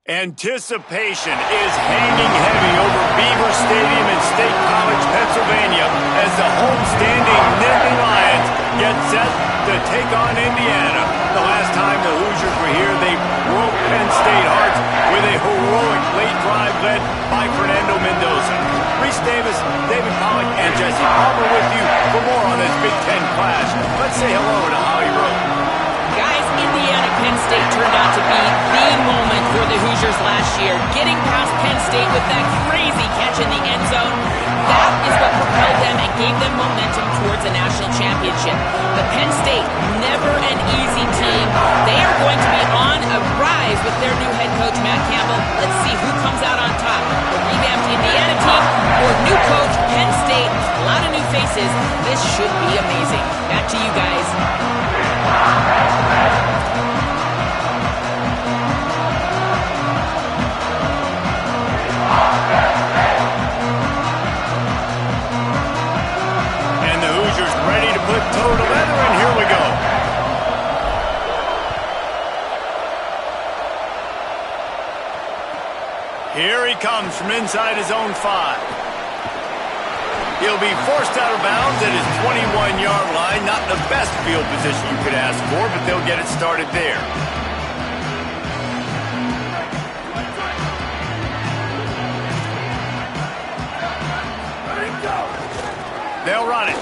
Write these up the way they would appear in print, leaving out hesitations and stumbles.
Anticipation is hanging heavy over Beaver Stadium in State College, Pennsylvania, as the homestanding Nittany Lions get set to take on Indiana. The last time the Hoosiers were here, they broke Penn State hearts with a heroic late drive led by Fernando Mendoza. Reese Davis, David Pollack, and Jesse Palmer with you for more on this Big Ten clash. Let's say hello to Holly Rowe. Guys, Indiana-Penn State turned out to be the moment for the Hoosiers last year. Getting past Penn State with that crazy catch in the end zone, that is what propelled them and gave them momentum towards a national championship. But Penn State, never an easy team. They are going to be on a rise with their new head coach, Matt Campbell. Let's see who comes out on top. The revamped Indiana team or new coach, Penn State. A lot of new faces. This should be amazing. Back to you guys. And the Hoosiers ready to put toe to leather, and here we go. Here he comes from inside his own 5. He'll be forced out of bounds at his 21-yard line. Not the best field position you could ask for, but they'll get it started there. They'll run it.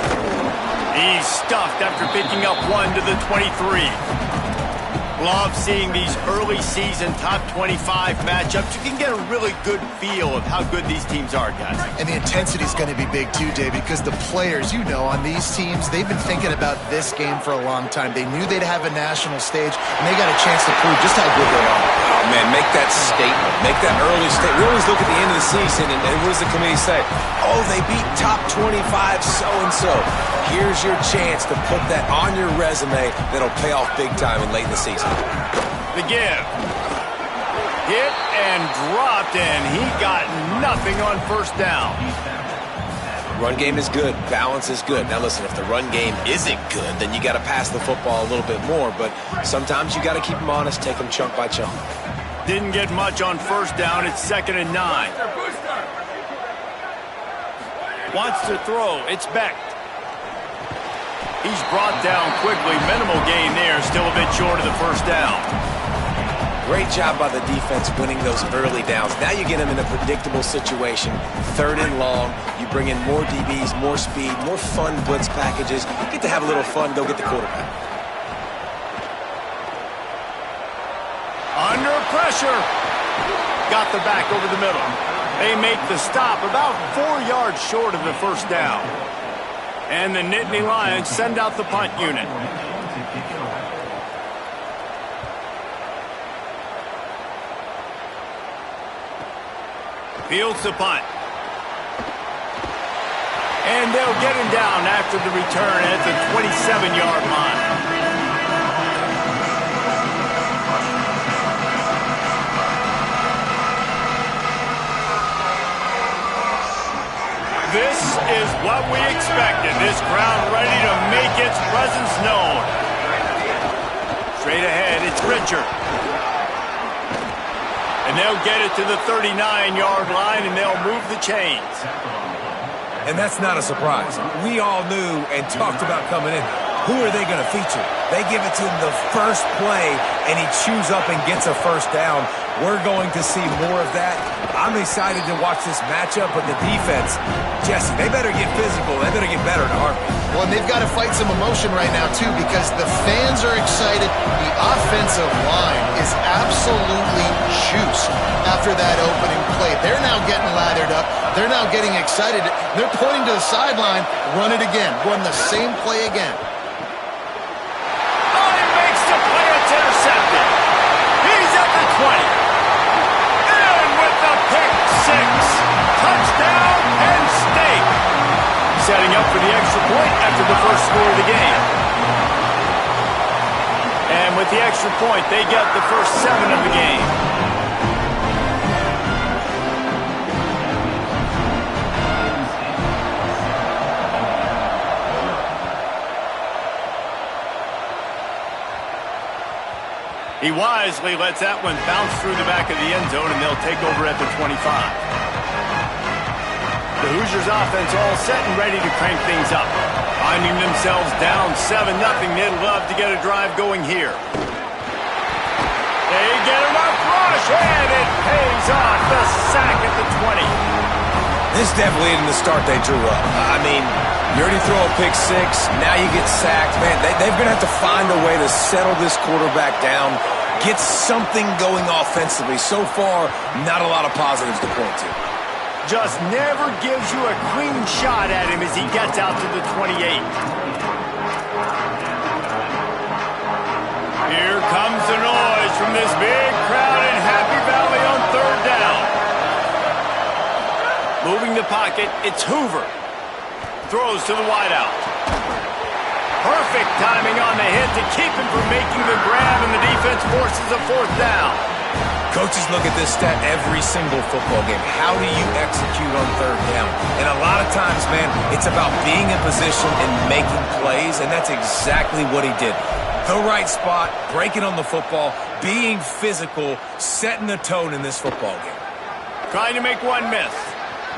He's stuffed after picking up 1 to the 23. Love seeing these early season top 25 matchups. You can get a really good feel of how good these teams are, guys. And the intensity is going to be big too, David, because the players, you know, on these teams, they've been thinking about this game for a long time. They knew they'd have a national stage, and they got a chance to prove just how good they are. Oh, man, make that statement. Make that early statement. We always look at the end of the season, and what does the committee say? Oh, they beat top 25 so-and-so. Here's your chance to put that on your resume that'll pay off big time in late in the season. The give. Hit and dropped, and he got nothing on first down. Run game is good. Balance is good. Now, listen, if the run game isn't good, then you got to pass the football a little bit more. But sometimes you got to keep them honest, take them chunk by chunk. Didn't get much on first down. It's 2nd and 9. Wants to throw. It's Beck. He's brought down quickly. Minimal gain there. Still a bit short of the first down. Great job by the defense winning those early downs. Now you get them in a predictable situation. 3rd and long. You bring in more DBs, more speed, more fun blitz packages. You get to have a little fun. Go get the quarterback. Under pressure. Got the back over the middle. They make the stop about 4 yards short of the first down. And the Nittany Lions send out the punt unit. Fields the punt. And they'll get him down after the return at the 27-yard line. This is what we expected. This crowd ready to make its presence known. Straight ahead, it's Richard. And they'll get it to the 39-yard line, and they'll move the chains. And that's not a surprise. We all knew and talked about coming in. Who are they going to feature? They give it to him the first play, and he chews up and gets a first down. We're going to see more of that. I'm excited to watch this matchup, but the defense, Jesse, they better get physical. They better get better in a heartbeat. Well, and they've got to fight some emotion right now, too, because the fans are excited. The offensive line is absolutely juiced after that opening play. They're now getting lathered up. They're now getting excited. They're pointing to the sideline. Run it again. Run the same play again. Oh, he makes the play. It's intercepted. He's at the 20. And with the pick 6. Touchdown, Penn State. Setting up for the extra point after the first score of the game. And with the extra point, they get the first 7 of the game. He wisely lets that one bounce through the back of the end zone, and they'll take over at the 25. The Hoosiers offense all set and ready to crank things up. Finding themselves down 7-0, they'd love to get a drive going here. They get him up rush, and it pays off. The sack at the 20. This definitely isn't the start they drew up. I mean, you already throw a pick six, now you get sacked. Man, they're going to have to find a way to settle this quarterback down, get something going offensively. So far, not a lot of positives to point to. Just never gives you a clean shot at him as he gets out to the 28. Here comes the noise from this big crowd in Happy Valley on third down. Moving the pocket, it's Hoover. Throws to the wideout. Perfect timing on the hit to keep him from making the grab, and the defense forces a fourth down. Coaches look at this stat every single football game. How do you execute on third down? And a lot of times, man, it's about being in position and making plays, and that's exactly what he did. The right spot, breaking on the football, being physical, setting the tone in this football game. Trying to make one miss.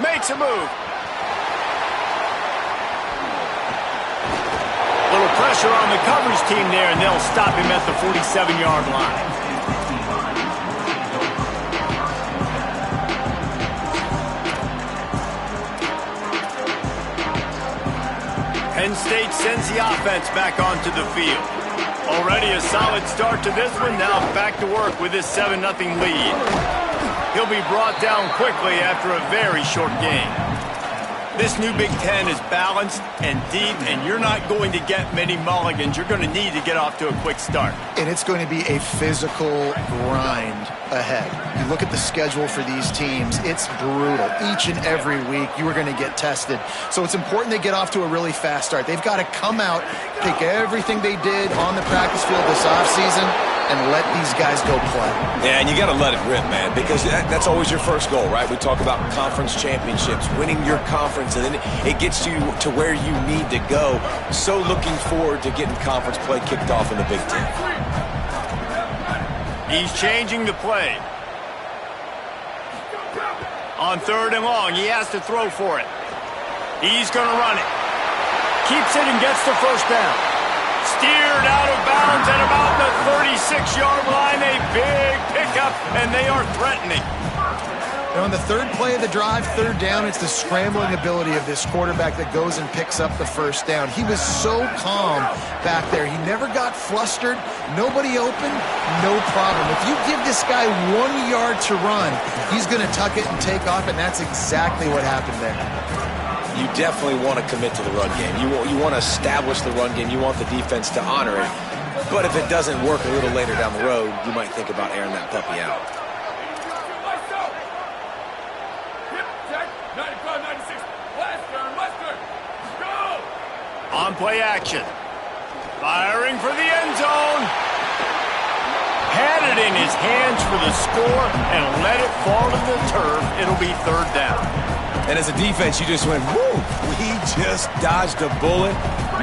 Makes a move. Little pressure on the coverage team there, and they'll stop him at the 47-yard line. Penn State sends the offense back onto the field. Already a solid start to this one. Now back to work with this 7-0 lead. He'll be brought down quickly after a very short game. This new Big Ten is balanced and deep, and you're not going to get many mulligans. You're going to need to get off to a quick start. And it's going to be a physical grind ahead. You look at the schedule for these teams, it's brutal. Each and every week, you are going to get tested. So it's important they get off to a really fast start. They've got to come out, take everything they did on the practice field this offseason, and let these guys go play. Yeah, and you got to let it rip, man, because that's always your first goal, right? We talk about conference championships, winning your conference, and then it gets you to where you need to go. So looking forward to getting conference play kicked off in the Big Ten. He's changing the play. On third and long, he has to throw for it. He's going to run it. Keeps it and gets the first down. Steered out of bounds at about the 36-yard line. A big pickup, and they are threatening. And on the third play of the drive, third down, it's the scrambling ability of this quarterback that goes and picks up the first down. He was so calm back there. He never got flustered. Nobody open, no problem. If you give this guy 1 yard to run, he's going to tuck it and take off, and that's exactly what happened there. You definitely want to commit to the run game. You want to establish the run game. You want the defense to honor it. But if it doesn't work a little later down the road, you might think about airing that puppy out. On play action. Firing for the end zone. Had it in his hands for the score and let it fall to the turf. It'll be third down. And as a defense, you just went, whoo! We just dodged a bullet.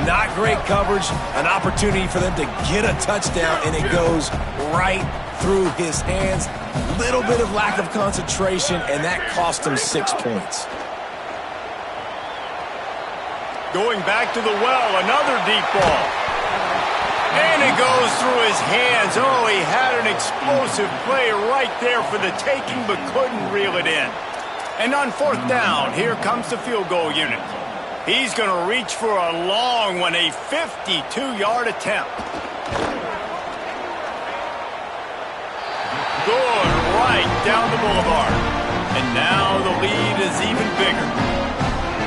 Not great coverage. An opportunity for them to get a touchdown, and it goes right through his hands. Little bit of lack of concentration, and that cost him 6 points. Going back to the well, another deep ball. And it goes through his hands. Oh, he had an explosive play right there for the taking, but couldn't reel it in. And on fourth down, here comes the field goal unit. He's going to reach for a long one, a 52-yard attempt. Good, right down the boulevard. And now the lead is even bigger.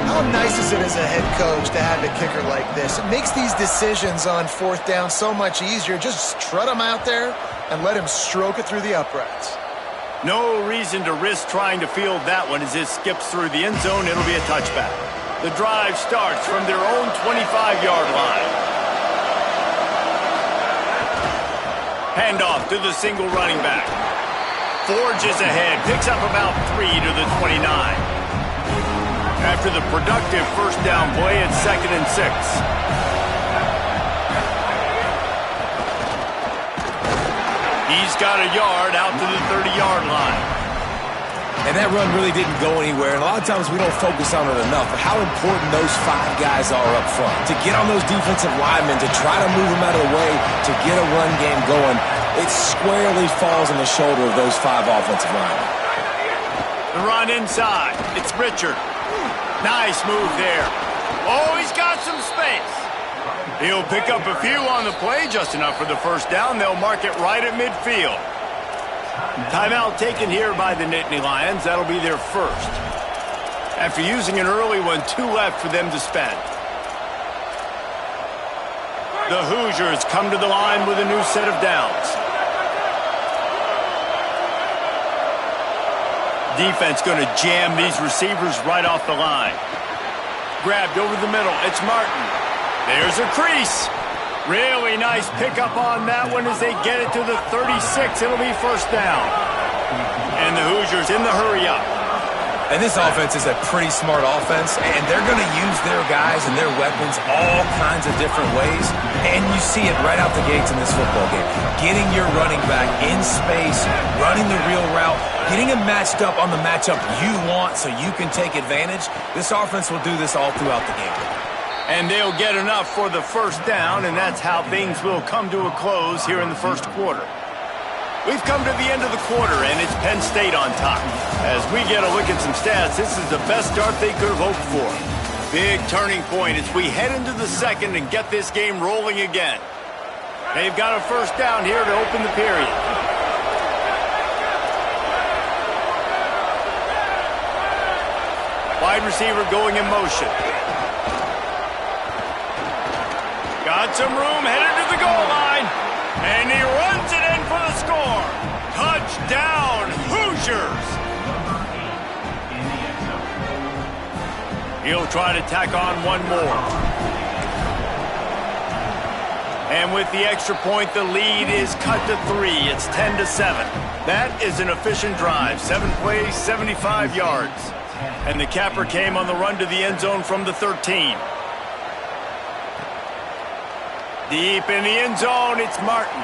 How nice is it as a head coach to have a kicker like this? It makes these decisions on fourth down so much easier. Just trot him out there and let him stroke it through the uprights. No reason to risk trying to field that one as it skips through the end zone. It'll be a touchback. The drive starts from their own 25-yard line. Handoff to the single running back. Forges ahead, picks up about 3 to the 29. After the productive first down play, it's 2nd and 6. He's got a yard out to the 30-yard line. And that run really didn't go anywhere, and a lot of times we don't focus on it enough, but how important those 5 guys are up front. To get on those defensive linemen, to try to move them out of the way, to get a run game going, it squarely falls on the shoulder of those 5 offensive linemen. The run inside. It's Richard. Nice move there. Oh, he's got some space. He'll pick up a few on the play, just enough for the first down. They'll mark it right at midfield. Timeout taken here by the Nittany Lions. That'll be their first. After using an early one, 2 left for them to spend. The Hoosiers come to the line with a new set of downs. Defense going to jam these receivers right off the line. Grabbed over the middle. It's Martin. There's a crease. Really nice pickup on that one as they get it to the 36. It'll be first down. And the Hoosiers in the hurry up. And this offense is a pretty smart offense, and they're going to use their guys and their weapons all kinds of different ways. And you see it right out the gates in this football game. Getting your running back in space, running the real route, getting him matched up on the matchup you want so you can take advantage. This offense will do this all throughout the game. And they'll get enough for the first down, and that's how things will come to a close here in the first quarter. We've come to the end of the quarter, and it's Penn State on top. As we get a look at some stats, this is the best start they could have hoped for. Big turning point as we head into the second and get this game rolling again. They've got a first down here to open the period. Wide receiver going in motion. Got some room, headed to the goal line. And he runs it in for the score. Touchdown, Hoosiers. He'll try to tack on one more. And with the extra point, the lead is cut to 3. It's 10-7. That is an efficient drive. 7 plays, 75 yards. And the capper came on the run to the end zone from the 13. Deep in the end zone, it's Martin.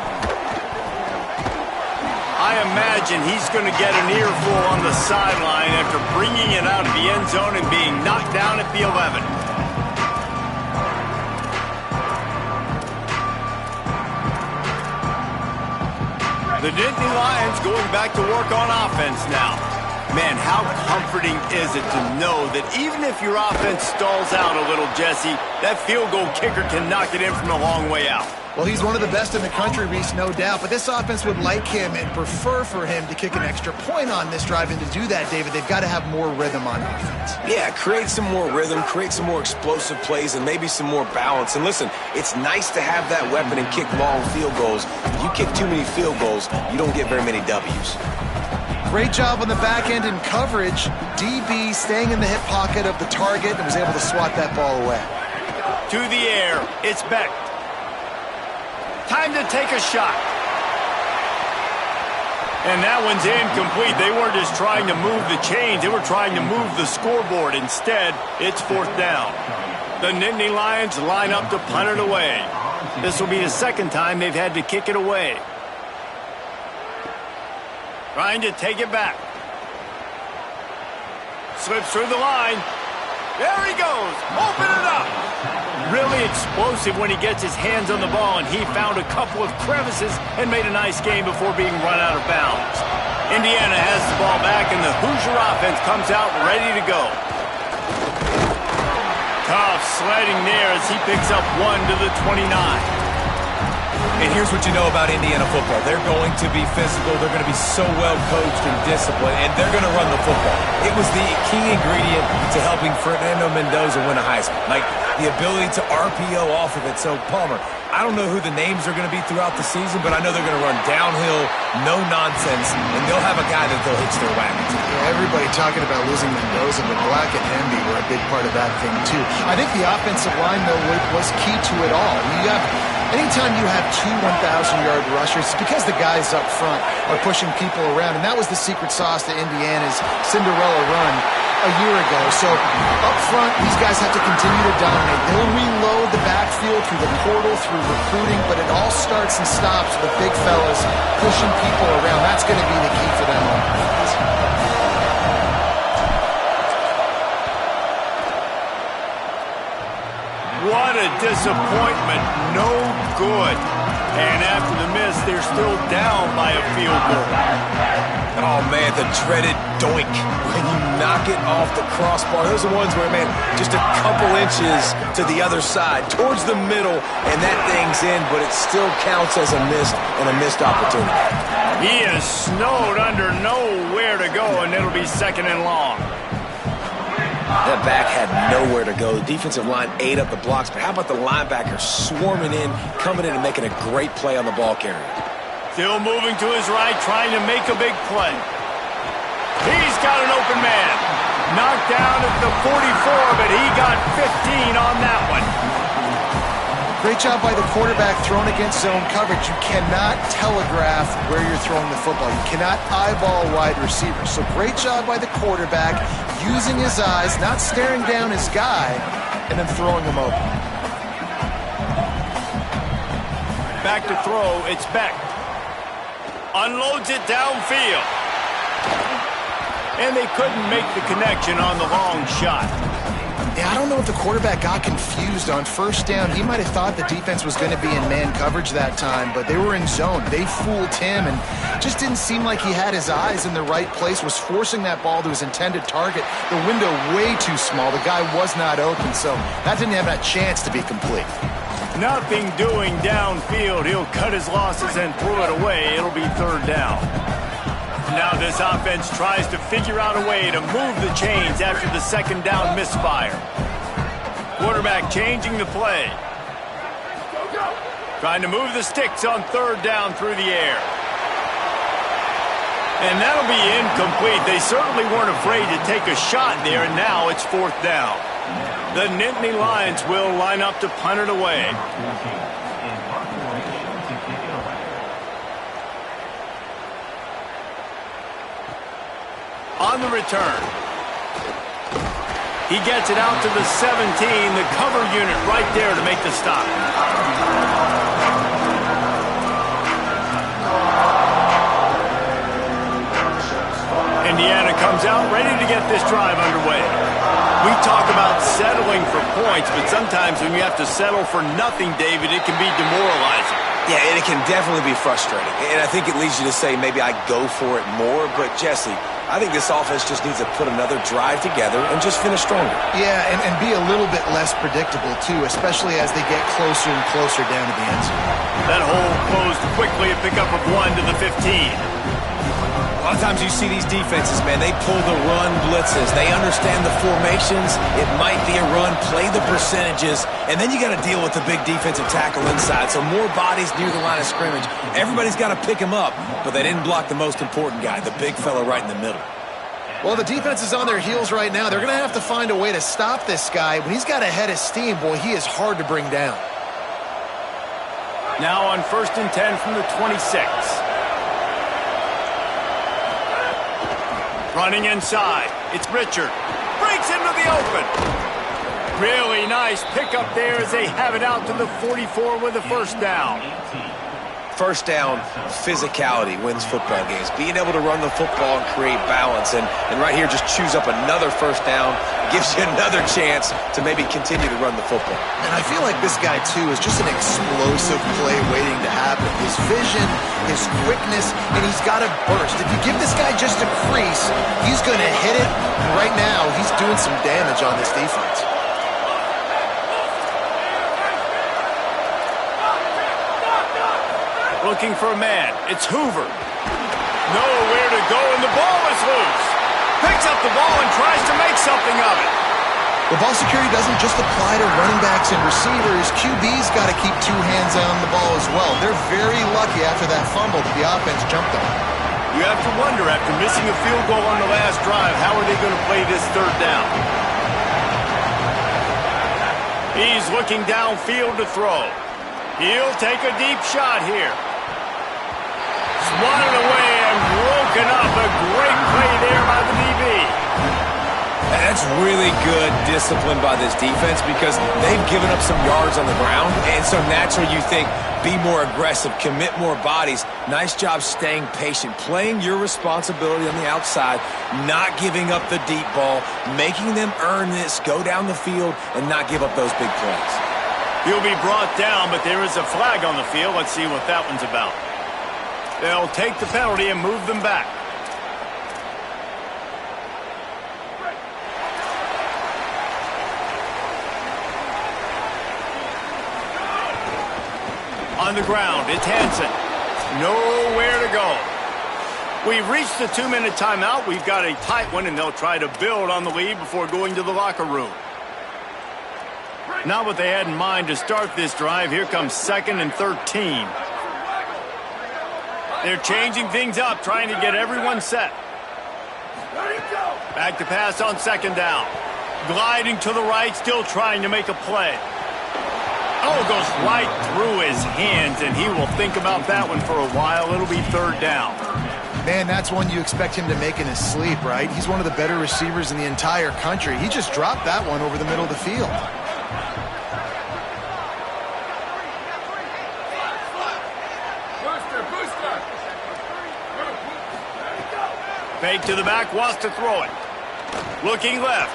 I imagine he's going to get an earful on the sideline after bringing it out of the end zone and being knocked down at the 11. The Nittany Lions going back to work on offense now. Man, how comforting is it to know that even if your offense stalls out a little, Jesse, that field goal kicker can knock it in from a long way out. Well, he's one of the best in the country, Reese, no doubt. But this offense would like him and prefer for him to kick an extra point on this drive. And to do that, David, they've got to have more rhythm on offense. Yeah, create some more rhythm, create some more explosive plays, and maybe some more balance. And listen, it's nice to have that weapon and kick long field goals. If you kick too many field goals, you don't get very many W's. Great job on the back end in coverage. DB staying in the hip pocket of the target and was able to swat that ball away. To the air, it's Beck. Time to take a shot. And that one's incomplete. They weren't just trying to move the chains. They were trying to move the scoreboard. Instead, it's fourth down. The Nittany Lions line up to punt it away. This will be the second time they've had to kick it away. Trying to take it back. Slips through the line. There he goes. Open it up. Really explosive when he gets his hands on the ball, and he found a couple of crevices and made a nice game before being run out of bounds. Indiana has the ball back, and the Hoosier offense comes out ready to go. Tough sledding there as he picks up 1 to the 29. And here's what you know about Indiana football. They're going to be physical. They're going to be so well coached and disciplined, and they're going to run the football. It was the key ingredient to helping Fernando Mendoza win a Heisman. Like the ability to RPO off of it. So, Palmer, I don't know who the names are going to be throughout the season, but I know they're going to run downhill, no nonsense, and they'll have a guy that they'll hitch their wagon to. Yeah, everybody talking about losing Mendoza, but Black and Hemby were a big part of that thing, too. I think the offensive line, though, was key to it all. Anytime you have 2 1,000-yard rushers, it's because the guys up front are pushing people around, and that was the secret sauce to Indiana's Cinderella run. a year ago. So up front, these guys have to continue to dominate. They'll reload the backfield through the portal, through recruiting, but it all starts and stops with the big fellas pushing people around. That's going to be the key for them on offense. What a disappointment. No good. And after the miss, they're still down by a field goal. Oh, man, the dreaded doink. When you knock it off the crossbar. Those are ones where, man, just a couple inches to the other side, towards the middle, and that thing's in, but it still counts as a missed opportunity. He is snowed under, nowhere to go, and it'll be second and long. That back had nowhere to go. The defensive line ate up the blocks, but how about the linebacker swarming in, coming in and making a great play on the ball carrier? Still moving to his right, trying to make a big play. He's got an open man. Knocked down at the 44, but he got 15 on that one. Great job by the quarterback thrown against zone coverage. You cannot telegraph where you're throwing the football. You cannot eyeball wide receivers. So great job by the quarterback using his eyes, not staring down his guy, and then throwing him open. Back to throw, it's Beck. Unloads it downfield. And they couldn't make the connection on the long shot. Yeah, I don't know if the quarterback got confused on first down. He might have thought the defense was going to be in man coverage that time, but they were in zone. They fooled him and just didn't seem like he had his eyes in the right place, was forcing that ball to his intended target. The window way too small. The guy was not open, so that didn't have that chance to be complete. Nothing doing downfield. He'll cut his losses and throw it away. It'll be third down. Now this offense tries to figure out a way to move the chains after the second down misfire. Quarterback changing the play. Trying to move the sticks on third down through the air. And that'll be incomplete. They certainly weren't afraid to take a shot there, and now it's fourth down. The Nittany Lions will line up to punt it away. On the return. He gets it out to the 17, the cover unit right there to make the stop. Indiana comes out ready to get this drive underway. We talk about settling for points, but sometimes when you have to settle for nothing, David, it can be demoralizing. Yeah, and it can definitely be frustrating. And I think it leads you to say maybe I go for it more. But, Jesse, I think this offense just needs to put another drive together and just finish stronger. Yeah, and be a little bit less predictable, too, especially as they get closer and closer down to the end zone. That hole closed quickly, a pickup of 1 to the 15. A lot of times you see these defenses, man, they pull the run blitzes. They understand the formations. It might be a run, play the percentages, and then you got to deal with the big defensive tackle inside. So more bodies near the line of scrimmage. Everybody's got to pick him up, but they didn't block the most important guy, the big fella right in the middle. Well, the defense is on their heels right now. They're going to have to find a way to stop this guy. When he's got a head of steam, boy, he is hard to bring down. Now on 1st and 10 from the 26. Running inside. It's Richard. Breaks into the open. Really nice pickup there as they have it out to the 44 with a first down. First down, physicality wins football games. Being able to run the football and create balance. And right here, just choose up another first down. Gives you another chance to maybe continue to run the football. And I feel like this guy, too, is just an explosive play waiting to happen. His vision, his quickness, and he's got a burst. If you give this guy just a crease, he's going to hit it. And right now, he's doing some damage on this defense. Looking for a man. It's Hoover. Nowhere to go, and the ball is loose. Picks up the ball and tries to make something of it. The ball security doesn't just apply to running backs and receivers. QB's got to keep two hands on the ball as well. They're very lucky after that fumble that the offense jumped on. You have to wonder, after missing a field goal on the last drive, how are they going to play this third down? He's looking downfield to throw. He'll take a deep shot here. Swatted away and broken up. A great play there by the DB. That's really good discipline by this defense because they've given up some yards on the ground, and so naturally you think, be more aggressive, commit more bodies. Nice job staying patient, playing your responsibility on the outside, not giving up the deep ball, making them earn this, go down the field, and not give up those big plays. He'll be brought down, but there is a flag on the field. Let's see what that one's about. They'll take the penalty and move them back. On the ground, it's Hansen. Nowhere to go. We've reached the 2-minute timeout. We've got a tight one, and they'll try to build on the lead before going to the locker room. Not what they had in mind to start this drive. Here comes 2nd and 13. They're changing things up, trying to get everyone set. Back to pass on 2nd down. Gliding to the right, still trying to make a play. Oh, goes right through his hands, and he will think about that one for a while. It'll be 3rd down. Man, that's one you expect him to make in his sleep, right? He's one of the better receivers in the entire country. He just dropped that one over the middle of the field. Fake to the back, wants to throw it. Looking left.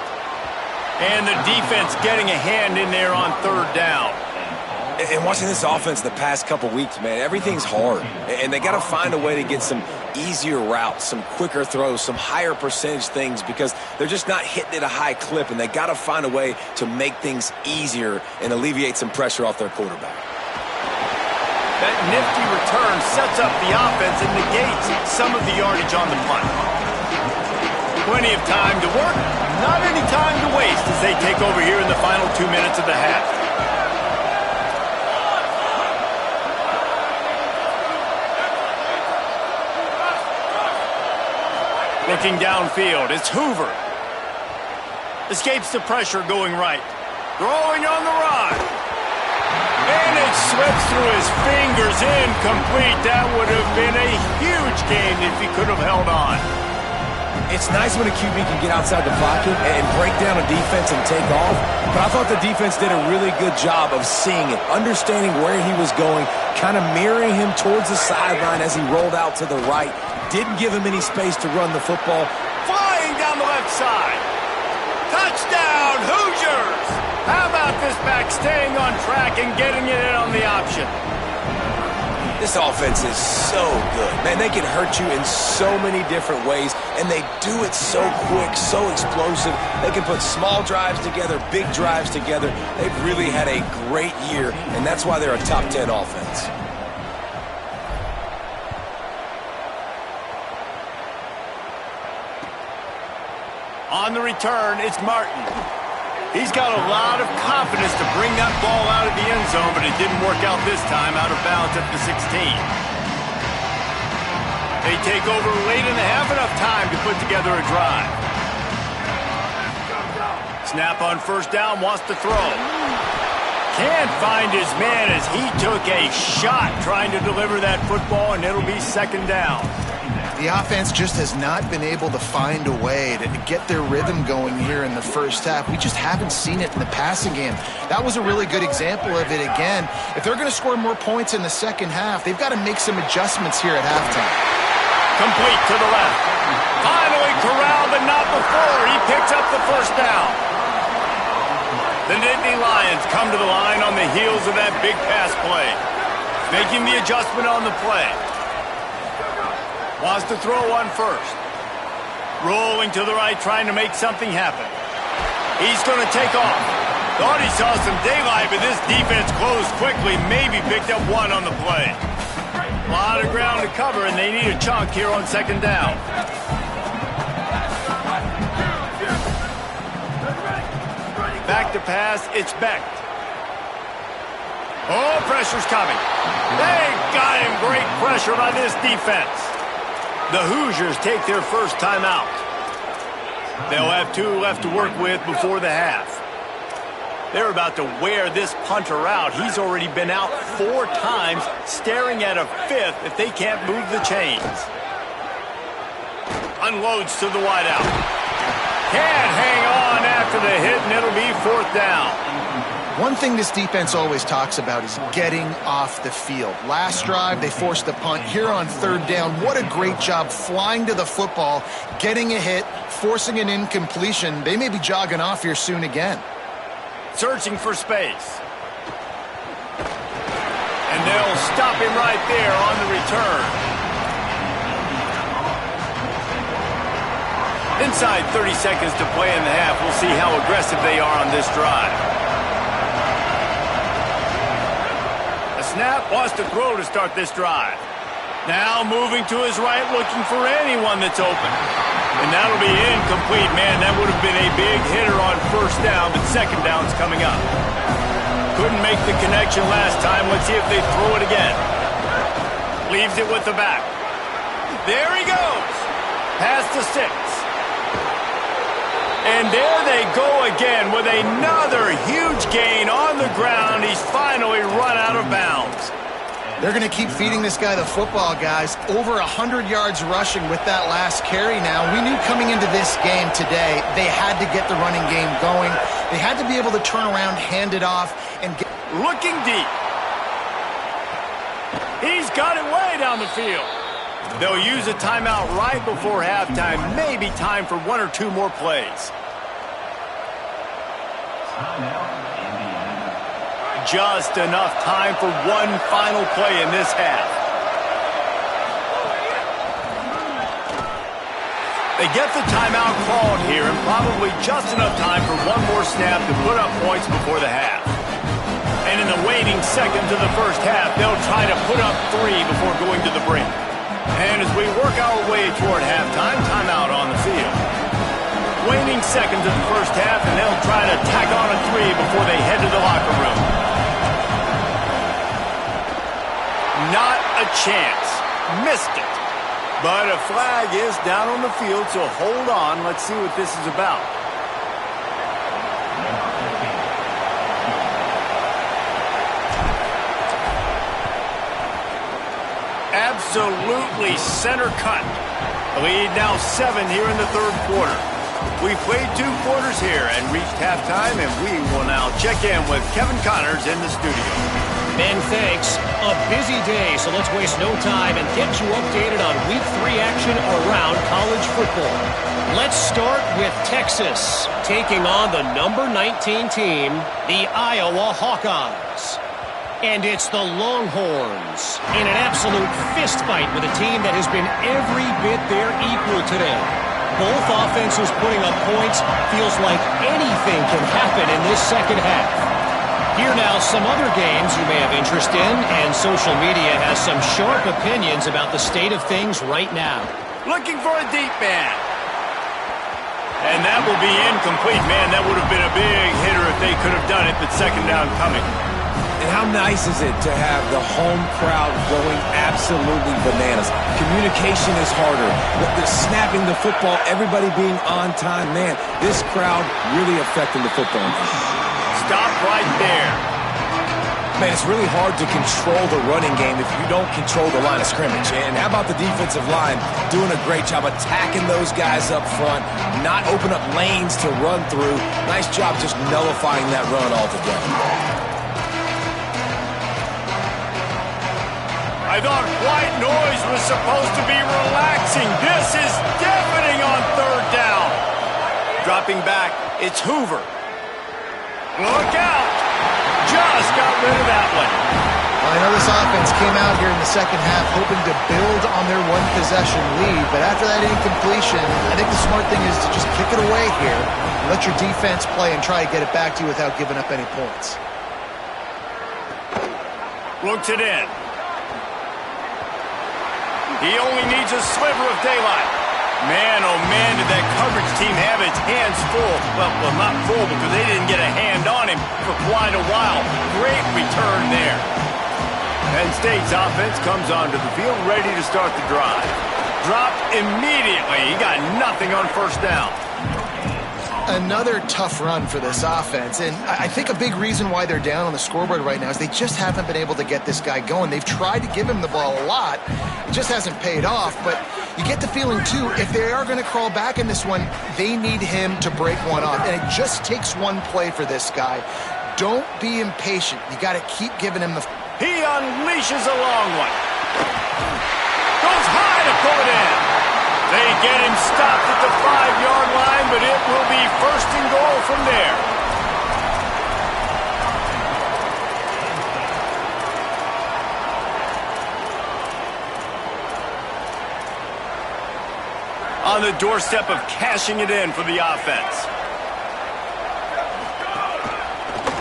And the defense getting a hand in there on 3rd down. And watching this offense the past couple weeks, man, everything's hard. And they got to find a way to get some easier routes, some quicker throws, some higher percentage things because they're just not hitting at a high clip, and they got to find a way to make things easier and alleviate some pressure off their quarterback. That nifty return sets up the offense and negates some of the yardage on the punt. Plenty of time to work, not any time to waste as they take over here in the final 2 minutes of the half. Looking downfield, it's Hoover. Escapes the pressure going right. Throwing on the run. And it slips through his fingers, incomplete. That would have been a huge gain if he could have held on. It's nice when a QB can get outside the pocket and break down a defense and take off, but I thought the defense did a really good job of seeing it, understanding where he was going, kind of mirroring him towards the sideline as he rolled out to the right. Didn't give him any space to run the football. Flying down the left side. Touchdown, Hoosiers! How about this back staying on track and getting it in on the option? This offense is so good. Man, they can hurt you in so many different ways, and they do it so quick, so explosive. They can put small drives together, big drives together. They've really had a great year, and that's why they're a top 10 offense. On the return, it's Martin. He's got a lot of confidence to bring that ball out of the end zone, but it didn't work out this time, out of bounds at the 16. They take over late in the half, enough time to put together a drive. Snap on 1st down, wants to throw. Can't find his man as he took a shot trying to deliver that football, and it'll be 2nd down. The offense just has not been able to find a way to get their rhythm going here in the first half. We just haven't seen it in the passing game. That was a really good example of it again. If they're going to score more points in the second half, they've got to make some adjustments here at halftime. Complete to the left. Finally corralled, but not before. He picks up the 1st down. The Nittany Lions come to the line on the heels of that big pass play. Making the adjustment on the play. Wants to throw on 1st. Rolling to the right, trying to make something happen. He's going to take off. Thought he saw some daylight, but this defense closed quickly. Maybe picked up 1 on the play. A lot of ground to cover, and they need a chunk here on 2nd down. Back to pass, it's Becht. Oh, pressure's coming. They got him. Great pressure by this defense. The Hoosiers take their first timeout. They'll have 2 left to work with before the half. They're about to wear this punter out. He's already been out 4 times, staring at a 5th if they can't move the chains. Unloads to the wideout. Can't hang on, after the hit, and it'll be 4th down. One thing this defense always talks about is getting off the field. Last drive, they forced the punt. Here on 3rd down, what a great job flying to the football, getting a hit, forcing an incompletion. They may be jogging off here soon again. Searching for space. And they'll stop him right there on the return. Inside 30 seconds to play in the half. We'll see how aggressive they are on this drive. The snap wants to throw to start this drive. Now moving to his right, looking for anyone that's open. And that'll be incomplete. Man, that would have been a big hitter on 1st down, but 2nd down's coming up. Couldn't make the connection last time. Let's see if they throw it again. Leaves it with the back. There he goes. Past the 6. And there they go again with another huge gain on the ground. He's finally run out of bounds. They're going to keep feeding this guy the football, guys. Over 100 yards rushing with that last carry now. We knew coming into this game today, they had to get the running game going. They had to be able to turn around, hand it off, and get... Looking deep. He's got it way down the field. They'll use a timeout right before halftime. Maybe time for 1 or 2 more plays. Just enough time for one final play in this half. They get the timeout called here, and probably just enough time for one more snap to put up points before the half. And in the waning seconds of the 1st half, they'll try to put up 3 before going to the break. And as we work our way toward halftime, timeout on the field. Waning seconds of the 1st half, and they'll try to tack on a 3 before they head to the locker room. Not a chance. Missed it. But a flag is down on the field, so hold on. Let's see what this is about. Absolutely center cut. The lead now 7 here in the 3rd quarter. We played 2 quarters here and reached halftime, and we will now check in with Kevin Connors in the studio. Ben, thanks. A busy day, so let's waste no time and get you updated on Week 3 action around college football. Let's start with Texas, taking on the number 19 team, the Iowa Hawkeyes. And it's the Longhorns in an absolute fistfight with a team that has been every bit their equal today. Both offenses putting up points. Feels like anything can happen in this 2nd half. Here now some other games you may have interest in, and social media has some sharp opinions about the state of things right now. Looking for a deep man. And that will be incomplete. Man, that would have been a big hitter if they could have done it, but 2nd down coming. And how nice is it to have the home crowd going absolutely bananas? Communication is harder. The snapping the football, everybody being on time. Man, this crowd really affecting the football. Stop right there. Man, it's really hard to control the running game if you don't control the line of scrimmage. And how about the defensive line doing a great job attacking those guys up front, not open up lanes to run through. Nice job just nullifying that run altogether. I thought white noise was supposed to be relaxing. This is deafening on 3rd down. Dropping back, it's Hoover. Look out. Just got rid of that one. Well, I know this offense came out here in the 2nd half hoping to build on their 1-possession lead, but after that incompletion, I think the smart thing is to just kick it away here, let your defense play and try to get it back to you without giving up any points. Looks it in. He only needs a sliver of daylight. Man, oh man, did that coverage team have its hands full. Well, not full because they didn't get a hand on him for quite a while. Great return there. Penn State's offense comes onto the field ready to start the drive. Dropped immediately. He got nothing on 1st down. Another tough run for this offense, and I think a big reason why they're down on the scoreboard right now is they just haven't been able to get this guy going. They've tried to give him the ball a lot. It just hasn't paid off, but you get the feeling, too, if they are going to crawl back in this one, they need him to break one off, and it just takes one play for this guy. Don't be impatient. You got to keep giving him the... He unleashes a long one. Goes high to pull it in. They get him stopped at the 5-yard line, but it will be 1st and goal from there. On the doorstep of cashing it in for the offense.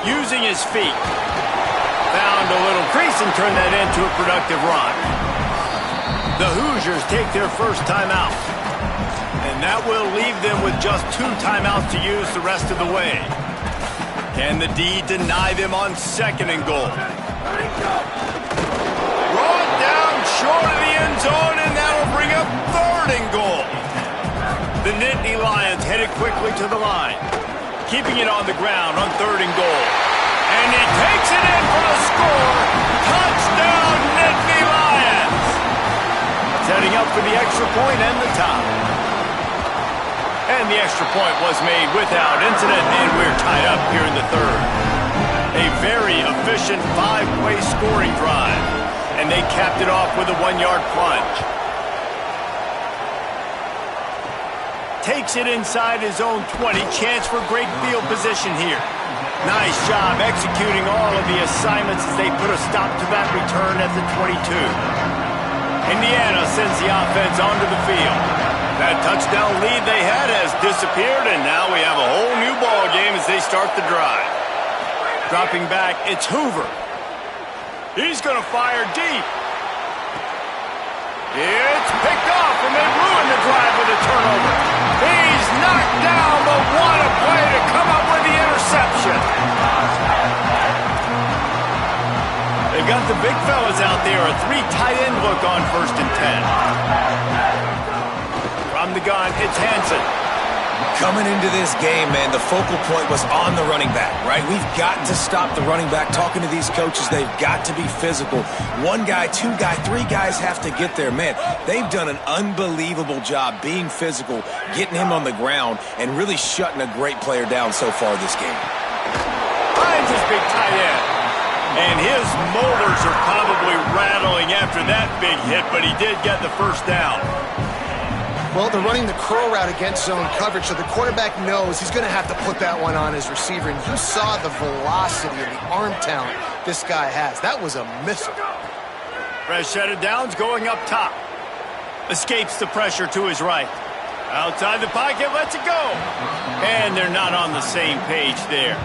Using his feet. Found a little crease and turned that into a productive run. The Hoosiers take their first timeout. And that will leave them with just 2 timeouts to use the rest of the way. Can the D deny them on 2nd and goal? Brought down short of the end zone, and that'll bring up 3rd and goal. The Nittany Lions headed quickly to the line. Keeping it on the ground on 3rd and goal. And he takes it in for the score. Touchdown, Nittany Lions. Setting up for the extra point and the top. And the extra point was made without incident, and we're tied up here in the 3rd. A very efficient 5-play scoring drive. And they capped it off with a 1-yard plunge. Takes it inside his own 20. Chance for great field position here. Nice job executing all of the assignments as they put a stop to that return at the 22. Indiana sends the offense onto the field. That touchdown lead they had has disappeared, and now we have a whole new ball game as they start the drive. Dropping back, it's Hoover. He's going to fire deep. It's picked off, and they ruin the drive with a turnover. He's knocked down, but what a play to come up with the interception. They've got the big fellas out there, a 3 tight end look on 1st and 10. From the gun, it's Hansen. Coming into this game, man, the focal point was on the running back, right? We've got to stop the running back. Talking to these coaches, they've got to be physical. 1 guy, 2 guy, 3 guys have to get there. Man, they've done an unbelievable job being physical, getting him on the ground, and really shutting a great player down so far this game. Finds his big tight end. And his molars are probably rattling after that big hit, but he did get the first down. Well, they're running the curl route against zone coverage, so the quarterback knows he's going to have to put that one on his receiver. And you saw the velocity and the arm talent this guy has. That was a missile. Fresh set of downs going up top. Escapes the pressure to his right. Outside the pocket, lets it go. And they're not on the same page there.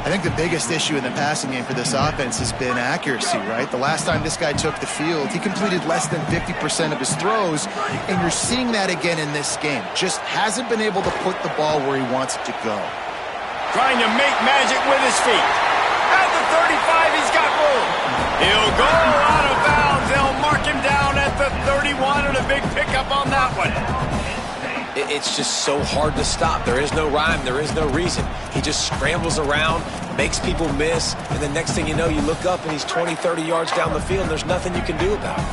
I think the biggest issue in the passing game for this offense has been accuracy, right? The last time this guy took the field, he completed less than 50% of his throws, and you're seeing that again in this game. Just hasn't been able to put the ball where he wants it to go. Trying to make magic with his feet. At the 35, he's got room. He'll go out of bounds. They'll mark him down at the 31, and a big pickup on that one. It's just so hard to stop. There is no rhyme. There is no reason. He just scrambles around, makes people miss, and the next thing you know, you look up and he's 20, 30 yards down the field, and there's nothing you can do about it.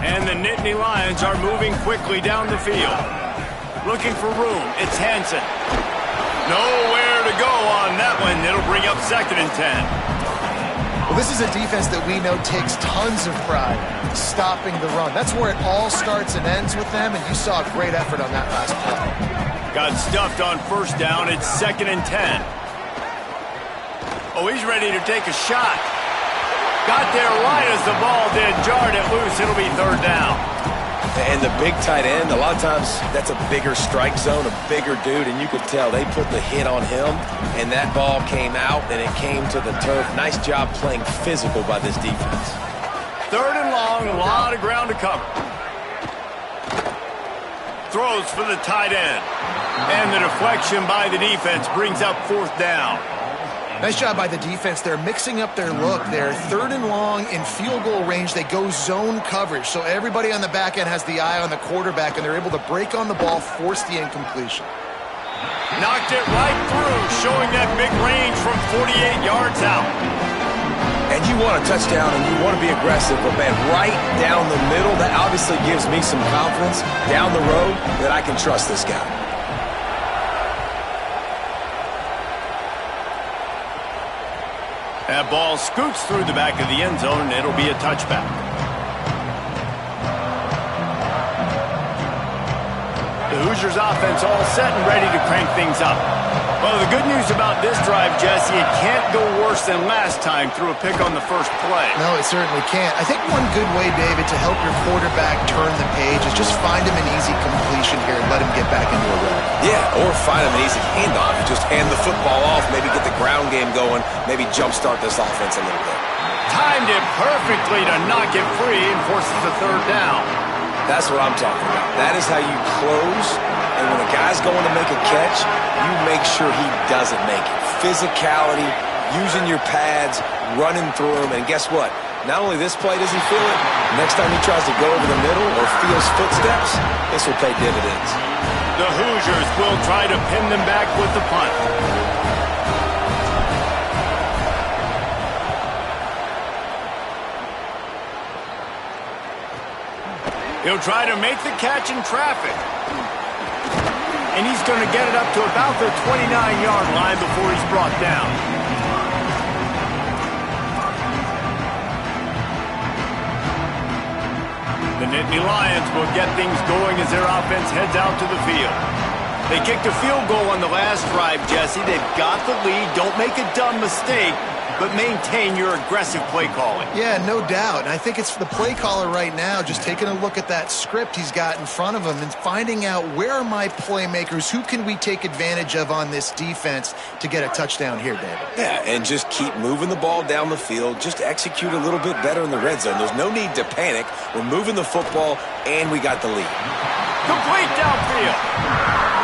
And the Nittany Lions are moving quickly down the field. Looking for room. It's Hansen. Nowhere to go on that one. It'll bring up 2nd and 10. Well, this is a defense that we know takes tons of pride stopping the run. That's where it all starts and ends with them, and you saw a great effort on that last play. Got stuffed on 1st down. It's 2nd and 10. Oh, he's ready to take a shot. Got there right as the ball did. Jarred it loose. It'll be 3rd down. And the big tight end, a lot of times that's a bigger strike zone, a bigger dude, and you could tell they put the hit on him, and that ball came out, and it came to the turf. Nice job playing physical by this defense. 3rd and long, a lot of ground to cover. Throws for the tight end. And the deflection by the defense brings up 4th down. Nice job by the defense. They're mixing up their look. They're 3rd and long in field goal range. They go zone coverage. So everybody on the back end has the eye on the quarterback, and they're able to break on the ball, force the incompletion. Knocked it right through, showing that big range from 48 yards out. And you want a touchdown and you want to be aggressive, but man, right down the middle, that obviously gives me some confidence down the road that I can trust this guy. That ball scoots through the back of the end zone, and it'll be a touchback. The Hoosiers offense all set and ready to crank things up. Well, the good news about this drive, Jesse, it can't go worse than last time through a pick on the first play. No, it certainly can't. I think one good way, David, to help your quarterback turn the page is just find him an easy completion here and let him get back into a rhythm. Yeah, or find him an easy handoff. You just hand the football off, maybe get the ground game going, maybe jumpstart this offense a little bit. Timed it perfectly to knock it free and forces the third down. That's what I'm talking about. That is how you close, and when a guy's going to make a catch, you make sure he doesn't make it. Physicality, using your pads, running through him, and guess what? Not only this play does he feel it, next time he tries to go over the middle or feels footsteps, this will pay dividends. The Hoosiers will try to pin them back with the punt. He'll try to make the catch in traffic. And he's going to get it up to about the 29-yard line before he's brought down. The Nittany Lions will get things going as their offense heads out to the field. They kicked a field goal on the last drive, Jesse. They've got the lead. Don't make a dumb mistake, but maintain your aggressive play calling. Yeah, no doubt. And I think it's the play caller right now just taking a look at that script he's got in front of him and finding out where are my playmakers, who can we take advantage of on this defense to get a touchdown here, David. Yeah, and just keep moving the ball down the field. Just execute a little bit better in the red zone. There's no need to panic. We're moving the football, and we got the lead. Complete downfield.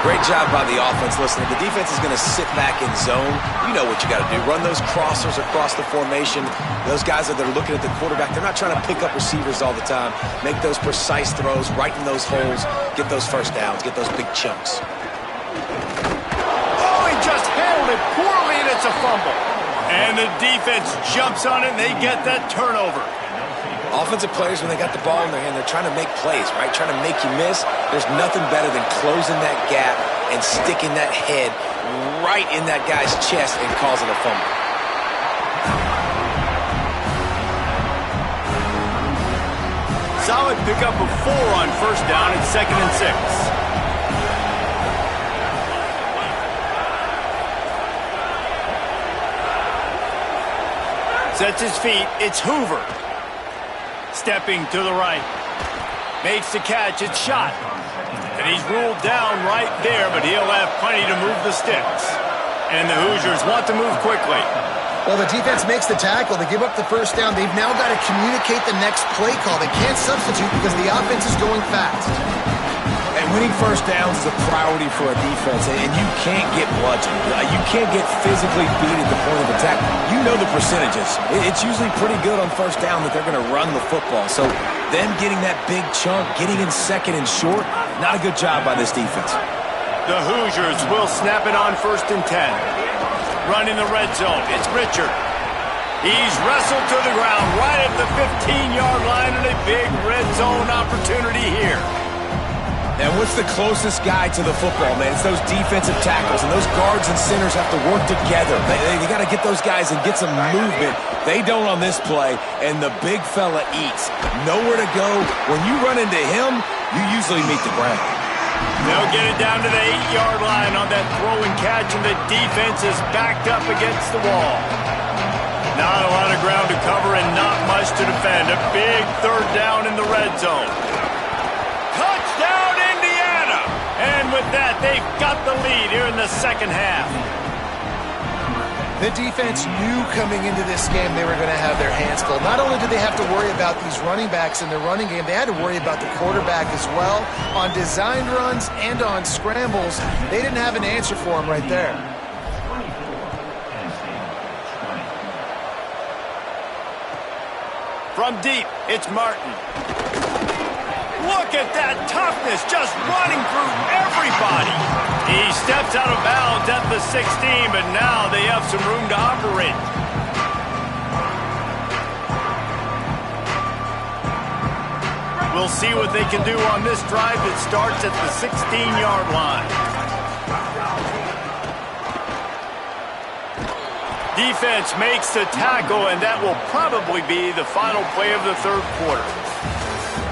Great job by the offense. Listen, if the defense is going to sit back in zone, you know what you got to do. Run those crossers across the formation. Those guys that are looking at the quarterback, they're not trying to pick up receivers all the time. Make those precise throws, right in those holes, get those first downs, get those big chunks. Oh, he just handled it poorly, and it's a fumble. And the defense jumps on it, and they get that turnover. Offensive players, when they got the ball in their hand, they're trying to make plays, right? Trying to make you miss. There's nothing better than closing that gap and sticking that head right in that guy's chest and causing a fumble. Solid pickup of 4 on first down and 2nd and 6. Sets his feet. It's Hoover. Stepping to the right. Makes the catch. It's shot. And he's ruled down right there, but he'll have plenty to move the sticks. And the Hoosiers want to move quickly. Well, the defense makes the tackle. They give up the first down. They've now got to communicate the next play call. They can't substitute because the offense is going fast. And winning first downs is a priority for a defense, and you can't get bludgeoned. You can't get physically beat at the point of attack. You know the percentages. It's usually pretty good on first down that they're going to run the football. So them getting that big chunk, getting in second and short, not a good job by this defense. The Hoosiers will snap it on 1st and 10. Running the red zone. It's Richard. He's wrestled to the ground right at the 15-yard line, and a big red zone opportunity here. And what's the closest guy to the football, man? It's those defensive tackles, and those guards and centers have to work together. They got to get those guys and get some movement. They don't on this play, and the big fella eats. Nowhere to go. When you run into him, you usually meet the ground. They'll get it down to the 8-yard line on that throw and catch, and the defense is backed up against the wall. Not a lot of ground to cover and not much to defend. A big third down in the red zone. Touchdown, Indiana! And with that, they've got the lead here in the second half. The defense knew coming into this game they were going to have their hands full. Not only did they have to worry about these running backs in the running game, they had to worry about the quarterback as well. On designed runs and on scrambles, they didn't have an answer for him right there. From deep, it's Martin. Look at that toughness, just running through everybody. He steps out of bounds at the 16, but now they have some room to operate. We'll see what they can do on this drive that starts at the 16-yard line. Defense makes the tackle, and that will probably be the final play of the third quarter.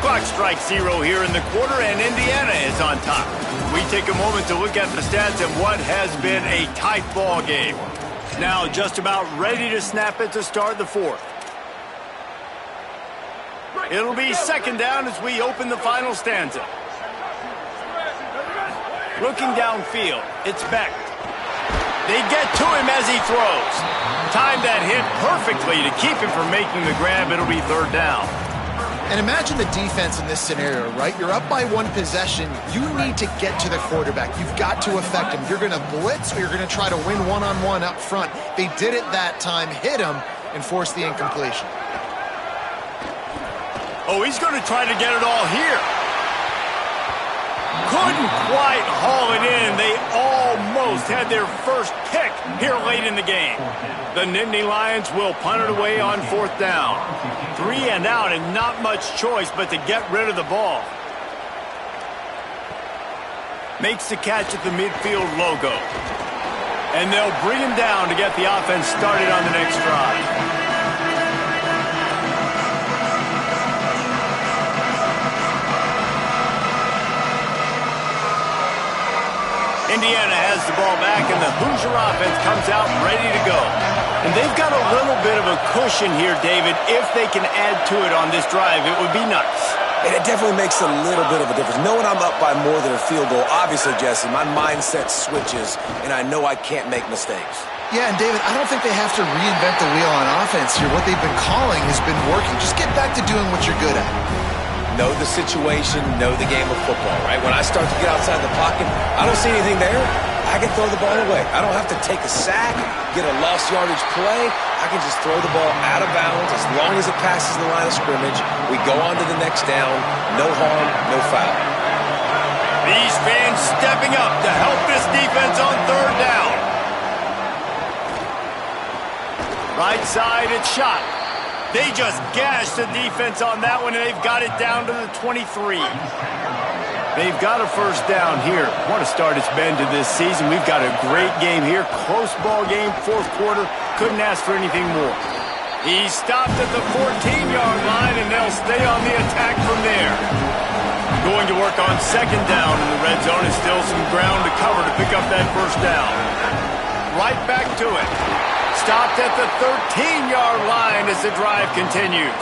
Clock strikes 0 here in the quarter, and Indiana is on top. We take a moment to look at the stats of what has been a tight ball game. Now just about ready to snap it to start the fourth. It'll be second down as we open the final stanza. Looking downfield, it's Beck. They get to him as he throws. Time that hit perfectly to keep him from making the grab. It'll be third down. And imagine the defense in this scenario, right? You're up by one possession. You need to get to the quarterback. You've got to affect him. You're going to blitz or you're going to try to win one-on-one up front. They did it that time, hit him, and forced the incompletion. Oh, he's going to try to get it all here. Couldn't quite haul it in. They almost had their first pick here late in the game. The Nittany Lions will punt it away on fourth down. 3 and out and not much choice but to get rid of the ball. Makes the catch at the midfield logo. And they'll bring him down to get the offense started on the next drive. Indiana has the ball back, and the Hoosier offense comes out ready to go. And they've got a little bit of a cushion here, David. If they can add to it on this drive, it would be nice. And it definitely makes a little bit of a difference. Knowing I'm up by more than a field goal, obviously, Jesse, my mindset switches, and I know I can't make mistakes. Yeah, and David, I don't think they have to reinvent the wheel on offense here. What they've been calling has been working. Just get back to doing what you're good at. Know the situation, know the game of football, right? When I start to get outside the pocket, I don't see anything there. I can throw the ball away. I don't have to take a sack, get a lost yardage play. I can just throw the ball out of bounds as long as it passes the line of scrimmage. We go on to the next down. No harm, no foul. These fans stepping up to help this defense on third down. Right side, it's shot. They just gashed the defense on that one, and they've got it down to the 23. They've got a first down here. What a start it's been to this season. We've got a great game here. Close ball game, fourth quarter. Couldn't ask for anything more. He stopped at the 14-yard line, and they'll stay on the attack from there. Going to work on second down in the red zone, and still some ground to cover to pick up that first down. Right back to it. Stopped at the 13-yard line as the drive continues.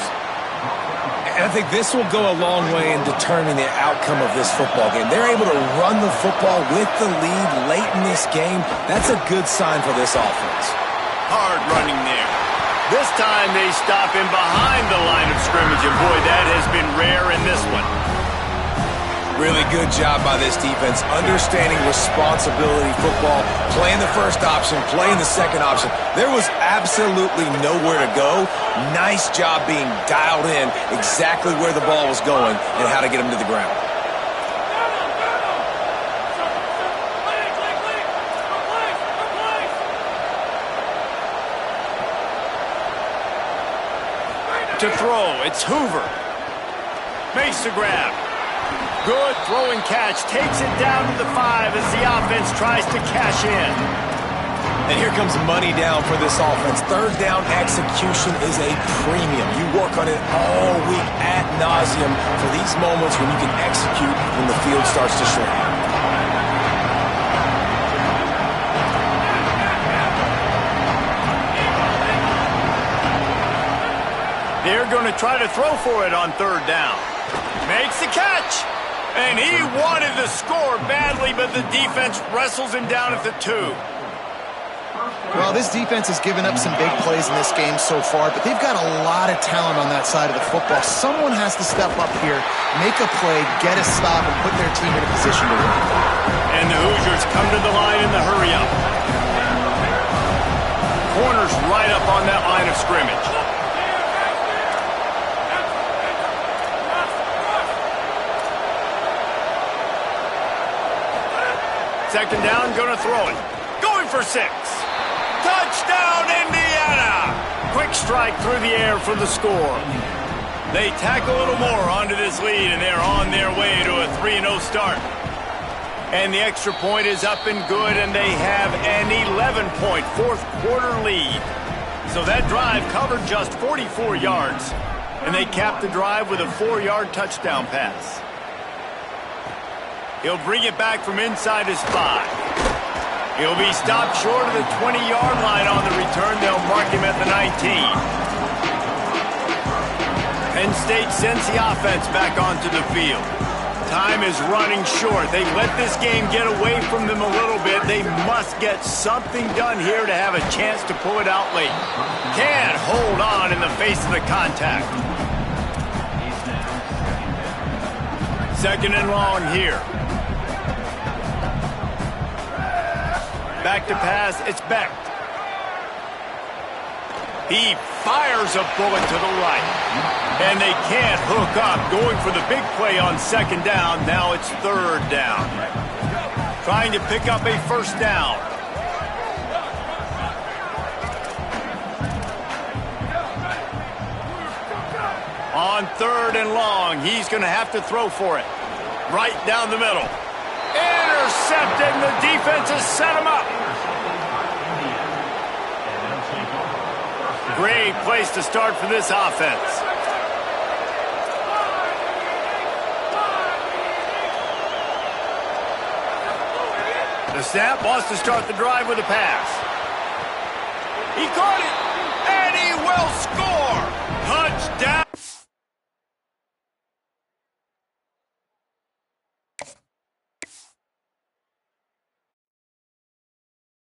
And I think this will go a long way in determining the outcome of this football game. They're able to run the football with the lead late in this game. That's a good sign for this offense. Hard running there. This time they stop him behind the line of scrimmage, and boy, that has been rare in this one. Really good job by this defense, understanding responsibility football, playing the first option, playing the second option. There was absolutely nowhere to go. Nice job being dialed in exactly where the ball was going and how to get him to the ground. To throw, it's Hoover. Makes the grab. Good throw and catch. Takes it down to the 5 as the offense tries to cash in. And here comes money down for this offense. Third down execution is a premium. You work on it all week ad nauseum for these moments when you can execute when the field starts to shrink. They're going to try to throw for it on third down. Makes the catch. And he wanted the score badly, but the defense wrestles him down at the 2. Well, this defense has given up some big plays in this game so far, but they've got a lot of talent on that side of the football. Someone has to step up here, make a play, get a stop, and put their team in a position to win. And the Hoosiers come to the line in the hurry-up. Corners right up on that line of scrimmage. Second down, going to throw it. Going for 6. Touchdown, Indiana! Quick strike through the air for the score. They tack a little more onto this lead, and they're on their way to a 3-0 start. And the extra point is up and good, and they have an 11-point fourth-quarter lead. So that drive covered just 44 yards, and they capped the drive with a 4-yard touchdown pass. He'll bring it back from inside his 5. He'll be stopped short of the 20-yard line on the return. They'll mark him at the 19. Penn State sends the offense back onto the field. Time is running short. They've let this game get away from them a little bit. They must get something done here to have a chance to pull it out late. Can't hold on in the face of the contact. Second and long here. Back to pass, it's Beck. He fires a bullet to the right. And they can't hook up. Going for the big play on second down. Now it's third down. Trying to pick up a first down. On third and long, he's going to have to throw for it. Right down the middle. Intercepted, and the defense has set him up. Great place to start for this offense. The snap wants to start the drive with a pass. He caught it, and he will score. Touchdown.